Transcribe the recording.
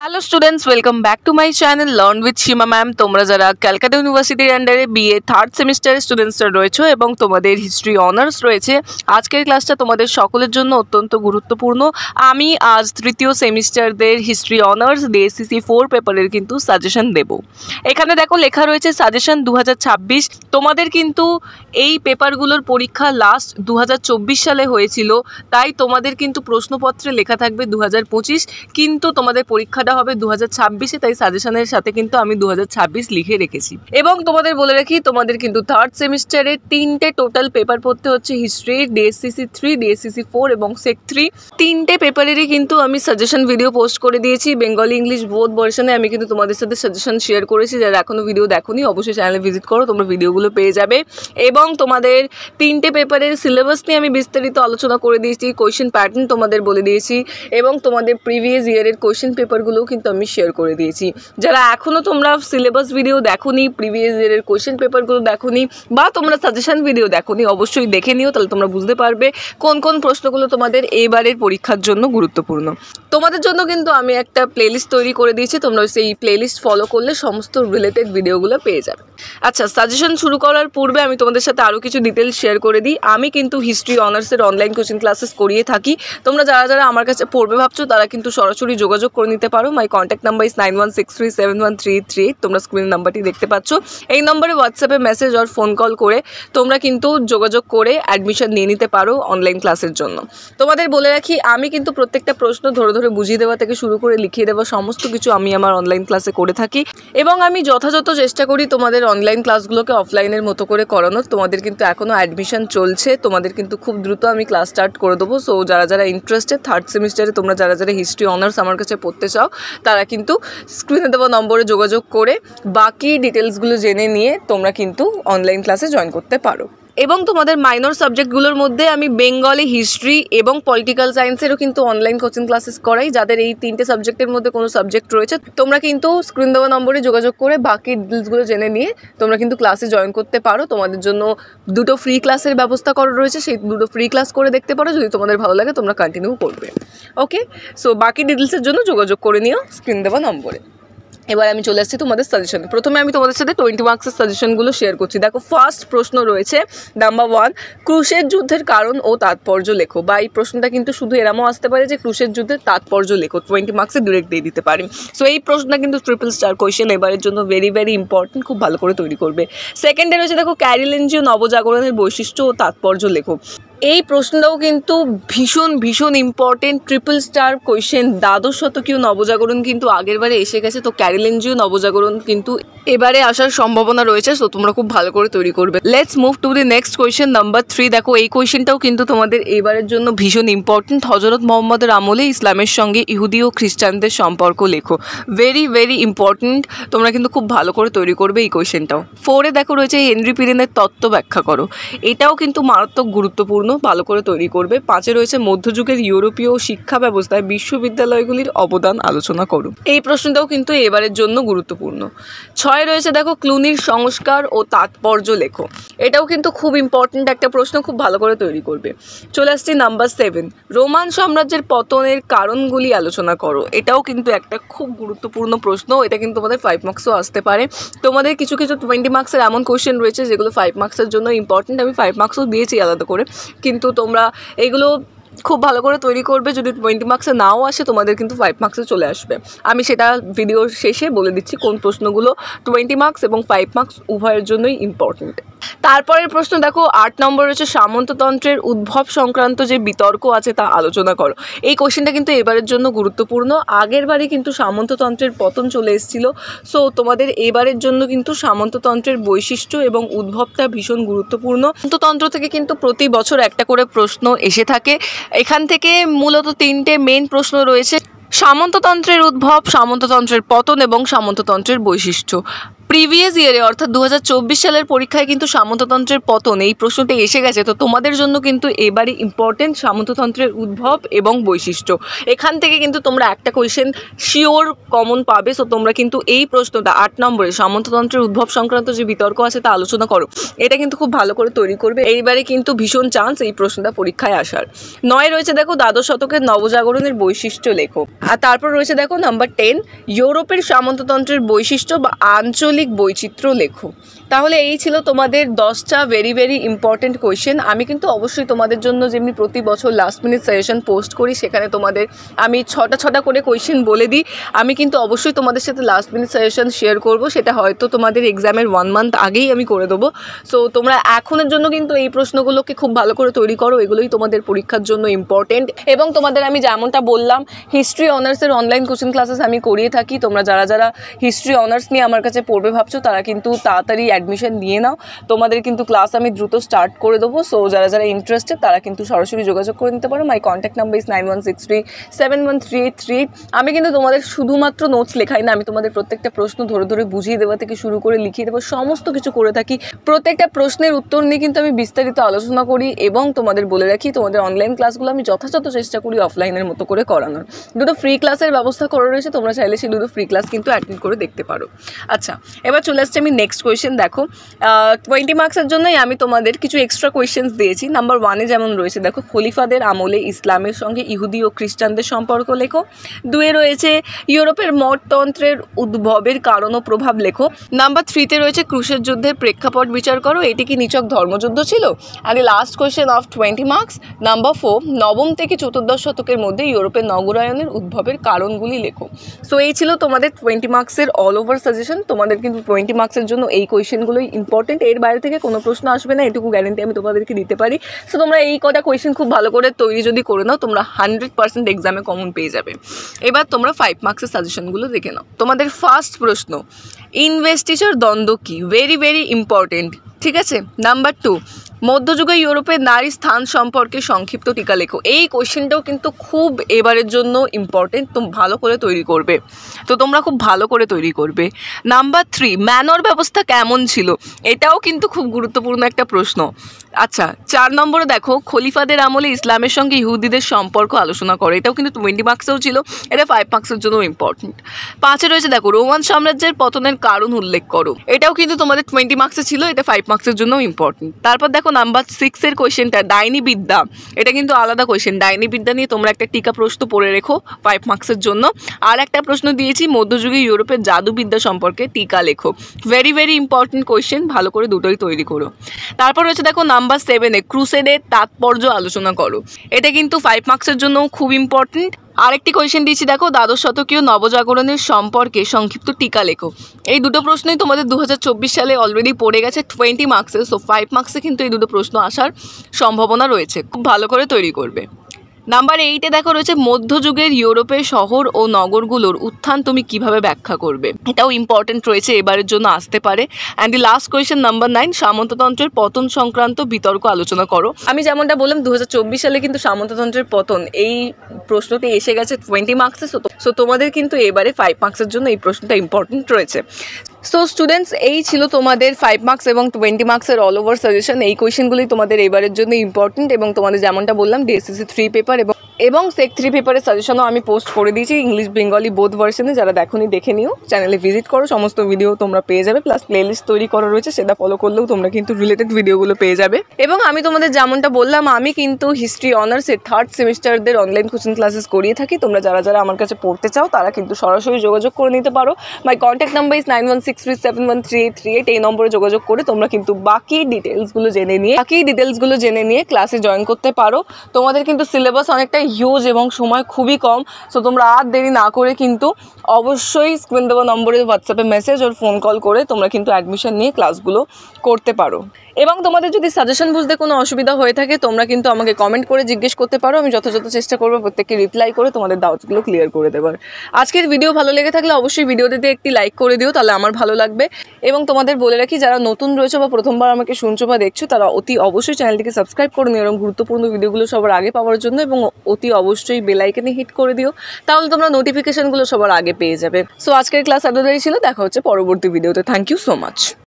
Hello students, welcome back to my channel learn with Seema ma'am. তোমরা যারা ক্যালকাটা ইউনিভার্সিটির আন্ডারে বিএ থার্ড সেমিস্টারের স্টুডেন্টসরা রয়েছে এবং তোমাদের হিস্ট্রি অনার্স রয়েছে, আজকের ক্লাসটা তোমাদের সকলের জন্য অত্যন্ত গুরুত্বপূর্ণ। আমি আজ তৃতীয় সেমিস্টারদের হিস্ট্রি অনার্স ডিএসসিসি 4 পেপারের কিন্তু সাজেশন দেব। এখানে দেখো লেখা রয়েছে সাজেশন 2026। তোমাদের কিন্তু এই পেপারগুলোর পরীক্ষা লাস্ট 2024 সালে হয়েছিল, তাই তোমাদের কিন্তু প্রশ্নপত্রে লেখা থাকবে 2025, কিন্তু তোমাদের পরীক্ষাটা হবে 2026-এ, তাই সাজেশনের সাথে কিন্তু আমি 2026 লিখে রেখেছি। এবং তোমাদের বলে রাখি, তোমাদের কিন্তু থার্ড সেমিস্টারে 3টে টোটাল পেপার পড়তে হচ্ছে, হিস্ট্রি, ডিএসসিসি 3, ডিএসসিসি 4 এবং সেক 3। 3টে পেপারেরই কিন্তু আমি সাজেশন ভিডিও পোস্ট করে দিয়েছি। বেঙ্গলি ইংলিশ বোথ ভার্সনে আমি কিন্তু তোমাদের সাথে সাজেশন শেয়ার করেছি। যারা এখনও ভিডিও দেখোনি অবশ্যই চ্যানেলে ভিজিট করো, তোমরা ভিডিওগুলো পেয়ে যাবে। এবং তোমাদের 3টে পেপারের সিলেবাস নিয়ে আমি বিস্তারিত আলোচনা করে দিয়েছি, কোয়েশ্চেন প্যাটার্ন তোমাদের বলে দিয়েছি এবং তোমাদের প্রিভিয়াস ইয়ারের কোয়েশ্চেন পেপারগুলোও কিন্তু আমি শেয়ার করে দিয়েছি। যারা এখনও তোমরা সিলেবাস ভিডিও দেখোনি, প্রিভিয়াস ইয়ারের কোয়েশ্চেন পেপারগুলো দেখোনি বা তোমরা সাজেশন ভিডিও দেখোনি, অবশ্যই দেখে নিও, তাহলে তোমরা বুঝতে পারবে কোন কোন প্রশ্নগুলো তোমাদের এবারের পরীক্ষার জন্য গুরুত্বপূর্ণ। তোমাদের জন্য কিন্তু আমি একটা প্লেলিস্ট তৈরি করে দিয়েছি, তোমরা সেই প্লেলিস্ট ফলো করলে সমস্ত রিলেটেড ভিডিওগুলো পেয়ে যাবে। আচ্ছা, সাজেশন শুরু করার পূর্বে আমি তোমাদের সাথে আরও কিছু ডিটেলস শেয়ার করে দিই। আমি কিন্তু হিস্ট্রি অনার্সের অনলাইন কোচিং ক্লাসেস করিয়ে থাকি। তোমরা যারা যারা আমার কাছে পড়বে ভাবছো তারা কিন্তু সরাসরি যোগাযোগ করে নিতে পারো। মাই কন্ট্যাক্ট নাম্বার ইজ 9163713338। তোমরা স্ক্রিনের নাম্বারটি দেখতে পাচ্ছ। এই নম্বরে হোয়াটসঅ্যাপে মেসেজ আর ফোন কল করে তোমরা কিন্তু যোগাযোগ করে অ্যাডমিশন নিয়ে নিতে পারো অনলাইন ক্লাসের জন্য। তোমাদের বলে রাখি, আমি কিন্তু প্রত্যেকটা প্রশ্ন ধরে ধরে বুঝিয়ে দেওয়া থেকে শুরু করে লিখিয়ে দেওয়া সমস্ত কিছু আমি আমার অনলাইন ক্লাসে করে থাকি এবং আমি যথাযথ চেষ্টা করি তোমাদের অনলাইন ক্লাসগুলোকে অফলাইনের মতো করে করানোর। তোমাদের কিন্তু এখনও অ্যাডমিশন চলছে, তোমাদের কিন্তু খুব দ্রুত আমি ক্লাস স্টার্ট করে দেবো। সো যারা যারা ইন্টারেস্টেড থার্ড সেমিস্টারে, তোমরা যারা যারা হিস্ট্রি অনার্স আমার কাছে পড়তে চাও, তারা কিন্তু স্ক্রিনে দেওয়া নম্বরে যোগাযোগ করে বাকি ডিটেলসগুলো জেনে নিয়ে তোমরা কিন্তু অনলাইন ক্লাসে জয়েন করতে পারো। এবং তোমাদের মাইনর সাবজেক্টগুলোর মধ্যে আমি বেঙ্গলি, হিস্ট্রি এবং পলিটিক্যাল সায়েন্সেরও কিন্তু অনলাইন কোচিং ক্লাসেস করাই। যাদের এই 3টে সাবজেক্টের মধ্যে কোনো সাবজেক্ট রয়েছে, তোমরা কিন্তু স্ক্রিন দেওয়া নম্বরে যোগাযোগ করে বাকি ডিটেলসগুলো জেনে নিয়ে তোমরা কিন্তু ক্লাসে জয়েন করতে পারো। তোমাদের জন্য 2টো ফ্রি ক্লাসের ব্যবস্থা করা রয়েছে, সেই 2টো ফ্রি ক্লাস করে দেখতে পারো। যদি তোমাদের ভালো লাগে তোমরা কন্টিনিউ করবে। ওকে, সো বাকি ডিটেলসের জন্য যোগাযোগ করে নিও স্ক্রিন দেওয়া নম্বরে। এবার আমি চলে আসছি তোমাদের সাজেশনে। প্রথমে আমি তোমাদের সাথে 20 মার্কসের সাজেশনগুলো শেয়ার করছি। দেখো, ফার্স্ট প্রশ্ন রয়েছে নাম্বার 1, ক্রুশের যুদ্ধের কারণ ও তাৎপর্য লেখো। বা এই প্রশ্নটা কিন্তু শুধু এরমও আসতে পারে যে ক্রুশের যুদ্ধের তাৎপর্য লেখো, 20 মার্কসে ডিরেক্ট দিয়ে দিতে পারি। সো এই প্রশ্নটা কিন্তু ট্রিপল স্টার কোয়েশ্চেন, এবারের জন্য ভেরি ভেরি ইম্পর্টেন্ট, খুব ভালো করে তৈরি করবে। সেকেন্ডে রয়েছে দেখো, ক্যারিলেঞ্জীয় নবজাগরণের বৈশিষ্ট্য ও তাৎপর্য লেখো। এই প্রশ্নটাও কিন্তু ভীষণ ভীষণ ইম্পর্টেন্ট, ট্রিপল স্টার কোয়েশ্চেন। দ্বাদশ শতকীয় নবজাগরণ কিন্তু আগেরবারে এসে গেছে, তো ক্যারিলেঞ্জীয় নবজাগরণ কিন্তু এবারে আসার সম্ভাবনা রয়েছে। সো তোমরা খুব ভালো করে তৈরি করবে। Let's move to the next question number 3। দেখো, এই কোয়েশ্চেনটাও কিন্তু তোমাদের এবারের জন্য ভীষণ ইম্পর্টেন্ট। হজরত মোহাম্মদের আমলে ইসলামের সঙ্গে ইহুদি ও খ্রিস্টানদের সম্পর্ক লেখো। ভেরি ভেরি ইম্পর্টেন্ট, তোমরা কিন্তু খুব ভালো করে তৈরি করবে এই কোয়েশ্চেনটাও। 4-এ দেখো রয়েছে হেনরি পিরেনের তত্ত্ব ব্যাখ্যা করো। এটাও কিন্তু মারাত্মক গুরুত্বপূর্ণ, ভালো করে তৈরি করবে। 5-এ রয়েছে মধ্যযুগের ইউরোপীয় শিক্ষা ব্যবস্থায় বিশ্ববিদ্যালয়গুলির অবদান আলোচনা করো। এই প্রশ্নটাও কিন্তু এবারের জন্য গুরুত্বপূর্ণ। 6-এ রয়েছে দেখো, ক্লুনির সংস্কার ও তাৎপর্য লেখো। এটাও কিন্তু খুব ইম্পর্টেন্ট একটা প্রশ্ন, খুব ভালো করে তৈরি করবে। চলে আসছি নাম্বার 7, রোমান সাম্রাজ্যের পতনের কারণগুলি আলোচনা করো। এটাও কিন্তু একটা খুব গুরুত্বপূর্ণ প্রশ্ন, এটা কিন্তু তোমাদের 5 মার্কসও আসতে পারে। তোমাদের কিছু কিছু 20 মার্কসের এমন কোয়েশ্চেন রয়েছে যেগুলো 5 মার্কসের জন্য ইম্পর্টেন্ট, আমি 5 মার্কসও দিয়েছি আলাদা করে, কিন্তু তোমরা এগুলো খুব ভালো করে তৈরি করবে। যদি 20 মার্কসে নাও আসে, তোমাদের কিন্তু 5 মার্কসে চলে আসবে। আমি সেটা ভিডিওর শেষে বলে দিচ্ছি কোন প্রশ্নগুলো 20 মার্কস এবং 5 মার্কস উভয়ের জন্যই ইম্পর্টেন্ট। তারপরের প্রশ্ন দেখো, 8 নম্বর রয়েছে সামন্ততন্ত্রের উদ্ভব সংক্রান্ত যে বিতর্ক আছে তা আলোচনা করো। এই কোশ্চেনটা কিন্তু এবারের জন্য গুরুত্বপূর্ণ। আগের বারে কিন্তু সামন্ততন্ত্রের পতন চলে এসেছিল। সো তোমাদের এবারের জন্য কিন্তু সামন্ততন্ত্রের বৈশিষ্ট্য এবং উদ্ভবটা ভীষণ গুরুত্বপূর্ণ। সামন্ততন্ত্র থেকে কিন্তু প্রতি বছর একটা করে প্রশ্ন এসে থাকে। এখান থেকে মূলত 3টে মেন প্রশ্ন রয়েছে: সামন্ততন্ত্রের উদ্ভব, সামন্ততন্ত্রের পতন এবং সামন্ততন্ত্রের বৈশিষ্ট্য। প্রিভিয়াস ইয়ারে অর্থাৎ 2024 সালের পরীক্ষায় কিন্তু সামন্ততন্ত্রের পতন এই প্রশ্নটি এসে গেছে। তো তোমাদের জন্য কিন্তু এবারে ইম্পর্টেন্ট সামন্ততন্ত্রের উদ্ভব এবং বৈশিষ্ট্য। এখান থেকে কিন্তু তোমরা একটা কোয়েশ্চেন শিওর কমন পাবে। সো তোমরা কিন্তু এই প্রশ্নটা 8 নম্বরে সামন্ততন্ত্রের উদ্ভব সংক্রান্ত যে বিতর্ক আছে তা আলোচনা করো, এটা কিন্তু খুব ভালো করে তৈরি করবে। এইবারে কিন্তু ভীষণ চান্স এই প্রশ্নটা পরীক্ষায় আসার। 9 রয়েছে দেখো দ্বাদশ শতকের নবজাগরণের বৈশিষ্ট্য লেখো। আর তারপর রয়েছে দেখো নাম্বার 10 ইউরোপের সামন্ততন্ত্রের বৈশিষ্ট্য বা আঞ্চলিক বৈচিত্র্য লেখো। তাহলে এই ছিল তোমাদের 10টা ভেরি ভেরি ইম্পর্টেন্ট কোয়েশ্চেন। আমি কিন্তু অবশ্যই তোমাদের জন্য যেমনি প্রতি বছর লাস্ট মিনিট সাজেশন পোস্ট করি, সেখানে তোমাদের আমি 6টা করে কোয়েশ্চেন বলে দিই। আমি কিন্তু অবশ্যই তোমাদের সাথে লাস্ট মিনিট সাজেশন শেয়ার করব, সেটা হয়তো তোমাদের এক্সামের 1 মান্থ আগেই আমি করে দেবো। সো তোমরা এখনের জন্য কিন্তু এই প্রশ্নগুলোকে খুব ভালো করে তৈরি করো, এগুলোই তোমাদের পরীক্ষার জন্য ইম্পর্টেন্ট। এবং তোমাদের আমি যেমনটা বললাম হিস্ট্রি অনার্সের অনলাইন কোচিং ক্লাসেস আমি করিয়ে থাকি। তোমরা যারা যারা হিস্ট্রি অনার্স নিয়ে আমার কাছে পড়বে ভাবছো তারা কিন্তু তাড়াতাড়ি অ্যাডমিশন নিয়ে নাও। তোমাদের কিন্তু ক্লাস আমি দ্রুত স্টার্ট করে দেবো। সো যারা যারা ইন্টারেস্টেড তারা কিন্তু সরাসরি যোগাযোগ করে নিতে পারো। মাই কন্ট্যাক্ট নাম্বার ইজ 9163713838। আমি কিন্তু তোমাদের শুধুমাত্র নোটস লেখাই না, আমি তোমাদের প্রত্যেকটা প্রশ্ন ধরে ধরে বুঝিয়ে দেওয়া থেকে শুরু করে লিখিয়ে দেবো, সমস্ত কিছু করে থাকি। প্রত্যেকটা প্রশ্নের উত্তর নিয়ে কিন্তু আমি বিস্তারিত আলোচনা করি এবং তোমাদের বলে রাখি তোমাদের অনলাইন ক্লাসগুলো আমি যথাযথ চেষ্টা করি অফলাইনের মতো করে করানোর। দুটো ফ্রি ক্লাসের ব্যবস্থা করা রয়েছে, তোমরা চাইলে সেই দুটো ফ্রি ক্লাস কিন্তু অ্যাটেন্ড করে দেখতে পারো। আচ্ছা, এবার চলে আসছে আমি নেক্সট কোয়েশ্চেন। দেখো 20 মার্কসের জন্যই আমি তোমাদের কিছু এক্সট্রা কোয়েশ্চেন্স দিয়েছি। নাম্বার 1-এ যেমন রয়েছে দেখো খলিফাদের আমলে ইসলামের সঙ্গে ইহুদি ও খ্রিস্টানদের সম্পর্ক লেখো। 2-এ রয়েছে ইউরোপের মঠতন্ত্রের উদ্ভবের কারণ ও প্রভাব লেখো। নাম্বার 3-তে রয়েছে ক্রুশের যুদ্ধের প্রেক্ষাপট বিচার করো, এটি কি নিছক ধর্মযুদ্ধ ছিল? And last question of 20 marks number 4 নবম থেকে চতুর্দশ শতকের মধ্যে ইউরোপের নগরায়নের উদ্ভবের কারণগুলি লেখো। সো এই ছিল তোমাদের 20 মার্কসের অল ওভার সাজেশন। তোমাদের কিন্তু 20 মার্কসের জন্য এই কোয়েশ্চেনগুলোই ইম্পর্টেন্ট, এর বাইরে থেকে কোনো প্রশ্ন আসবে না, এটুকু গ্যারেন্টি আমি তোমাদেরকে দিতে পারি। সো তোমরা এই কটা কোয়েশ্চেন খুব ভালো করে তৈরি যদি করে নাও তোমরা 100% এক্সামে কমন পেয়ে যাবে। এবার তোমরা 5 মার্কসের সাজেশনগুলো দেখে নাও। তোমাদের ফার্স্ট প্রশ্ন ইনভেস্টিচার দ্বন্দ্ব কি? ভেরি ভেরি ইম্পর্টেন্ট, ঠিক আছে। নাম্বার 2 মধ্যযুগে ইউরোপের নারী স্থান সম্পর্কে সংক্ষিপ্ত টিকা লেখো। এই কোয়েশ্চেনটাও কিন্তু খুব এবারের জন্য ইম্পর্টেন্ট, তুমি ভালো করে তৈরি করবে। তো তোমরা খুব ভালো করে তৈরি করবে। নাম্বার 3 ম্যানর ব্যবস্থা কেমন ছিল? এটাও কিন্তু খুব গুরুত্বপূর্ণ একটা প্রশ্ন। আচ্ছা, 4 নম্বরে দেখো খলিফাদের আমলে ইসলামের সঙ্গে ইহুদিদের সম্পর্ক আলোচনা করো। এটাও কিন্তু 20 মার্কসেও ছিল, এটা 5 মার্কসের জন্য ইম্পর্টেন্ট। 5-এ রয়েছে দেখো রোমান সাম্রাজ্যের পতনের কারণ উল্লেখ করো। এটাও কিন্তু তোমাদের 20 মার্কসে ছিল, এটা 5 মার্কসের জন্য ইম্পর্টেন্ট। তারপর দেখো নাম্বার 6-এর কোয়েশ্চেনটা ডাইনি বিদ্যা, এটা কিন্তু আলাদা কোয়েশ্চেন। ডাইনি বিদ্যা নিয়ে তোমরা একটা টিকা প্রশ্ন পড়ে রেখো 5 মার্কসের জন্য। আর একটা প্রশ্ন দিয়েছি মধ্যযুগে ইউরোপের জাদুবিদ্যা সম্পর্কে টিকা লেখো। ভেরি ভেরি ইম্পর্টেন্ট কোয়েশ্চেন, ভালো করে দুটোই তৈরি করো। তারপর রয়েছে দেখো নাম্বার 7-এ ক্রুসেডের তাৎপর্য আলোচনা করো। এটা কিন্তু 5 মার্কসের জন্য খুব ইম্পর্টেন্ট। আরেকটি কোয়েশ্চেন দিয়েছি দেখো দ্বাদশ শতকীয় নবজাগরণের সম্পর্কে সংক্ষিপ্ত টিকা লেখো। এই দুটো প্রশ্নই তোমাদের 2024 সালে অলরেডি পড়ে গেছে 20 মার্কসে। সো 5 মার্কসে কিন্তু এই দুটো প্রশ্ন আসার সম্ভাবনা রয়েছে, খুব ভালো করে তৈরি করবে। নাম্বার 8-এ দেখো রয়েছে মধ্যযুগের ইউরোপের শহর ও নগরগুলোর উত্থান তুমি কিভাবে ব্যাখ্যা করবে। এটাও ইম্পর্টেন্ট রয়েছে, এবারের জন্য আসতে পারে। And the last question number 9 সামন্ততন্ত্রের পতন সংক্রান্ত বিতর্ক আলোচনা করো। আমি যেমনটা বললাম 2024 সালে কিন্তু সামন্ততন্ত্রের পতন এই প্রশ্নটি এসে গেছে 20 মার্কসে। সো তোমাদের কিন্তু এবারে 5 মার্কসের জন্য এই প্রশ্নটা ইম্পর্টেন্ট রয়েছে। সো স্টুডেন্টস, এই ছিল তোমাদের 5 মার্কস এবং 20 মার্কসের অল ওভার সাজেশন। এই কোয়েশ্চেনগুলি তোমাদের এবারের জন্য ইম্পর্টেন্ট এবং তোমাদের যেমনটা বললাম ডিএসসিসি 3 পেপার এবং সেক 3 পেপারের সাজেশনও আমি পোস্ট করে দিয়েছি ইংলিশ বেঙ্গলি বোথ ভার্সনে। যারা দেখোনি দেখে নিও, চ্যানেলে ভিজিট করো, সমস্ত ভিডিও তোমরা পেয়ে যাবে। প্লাস প্লেলিস্ট তৈরি করা রয়েছে, সেটা ফলো করলেও তোমরা কিন্তু রিলেটেড ভিডিওগুলো পেয়ে যাবে। এবং আমি তোমাদের যেমনটা বললাম আমি কিন্তু হিস্ট্রি অনার্সের 3rd সেমিস্টারদের অনলাইন কোচিং ক্লাসেস করিয়ে থাকি। তোমরা যারা যারা আমার কাছে পড়তে চাও তারা কিন্তু সরাসরি যোগাযোগ করে নিতে পারো। মাই কন্ট্যাক্ট নাম্বার ইজ 9163713838। এই নম্বরে যোগাযোগ করে তোমরা কিন্তু বাকি ডিটেলসগুলো জেনে নিয়ে ক্লাসে জয়েন করতে পারো। তোমাদের কিন্তু সিলেবাস অনেকটা হিউজ এবং সময় খুবই কম। সো তোমরা আর দেরি না করে কিন্তু অবশ্যই স্ক্রিন দেওয়া নম্বরে হোয়াটসঅ্যাপে মেসেজ আর ফোন কল করে তোমরা কিন্তু অ্যাডমিশন নিয়ে ক্লাসগুলো করতে পারো। এবং তোমাদের যদি সাজেশন বুঝতে কোনো অসুবিধা হয়ে থাকে তোমরা কিন্তু আমাকে কমেন্ট করে জিজ্ঞেস করতে পারো, আমি যথাযথ চেষ্টা করবো প্রত্যেককে রিপ্লাই করে তোমাদের ডাউটসগুলো ক্লিয়ার করে দেবার। আজকের ভিডিও ভালো লেগে থাকলে অবশ্যই ভিডিওটিতে একটি লাইক করে দিও, তাহলে আমার ভালো লাগবে। এবং তোমাদের বলে রাখি, যারা নতুন রয়েছে বা প্রথমবার আমাকে শুনছো বা দেখছো তারা অতি অবশ্যই চ্যানেলটিকে সাবস্ক্রাইব করে নিও এবং গুরুত্বপূর্ণ ভিডিওগুলো সবার আগে পাওয়ার জন্য, এবং অতি অবশ্যই বেল আইকনে হিট করে দিও, তাহলে তোমরা নোটিফিকেশনগুলো সবার আগে পেয়ে যাবে। সো আজকের ক্লাস এতটাই ছিল, দেখা হচ্ছে পরবর্তী ভিডিওতে। Thank you so much.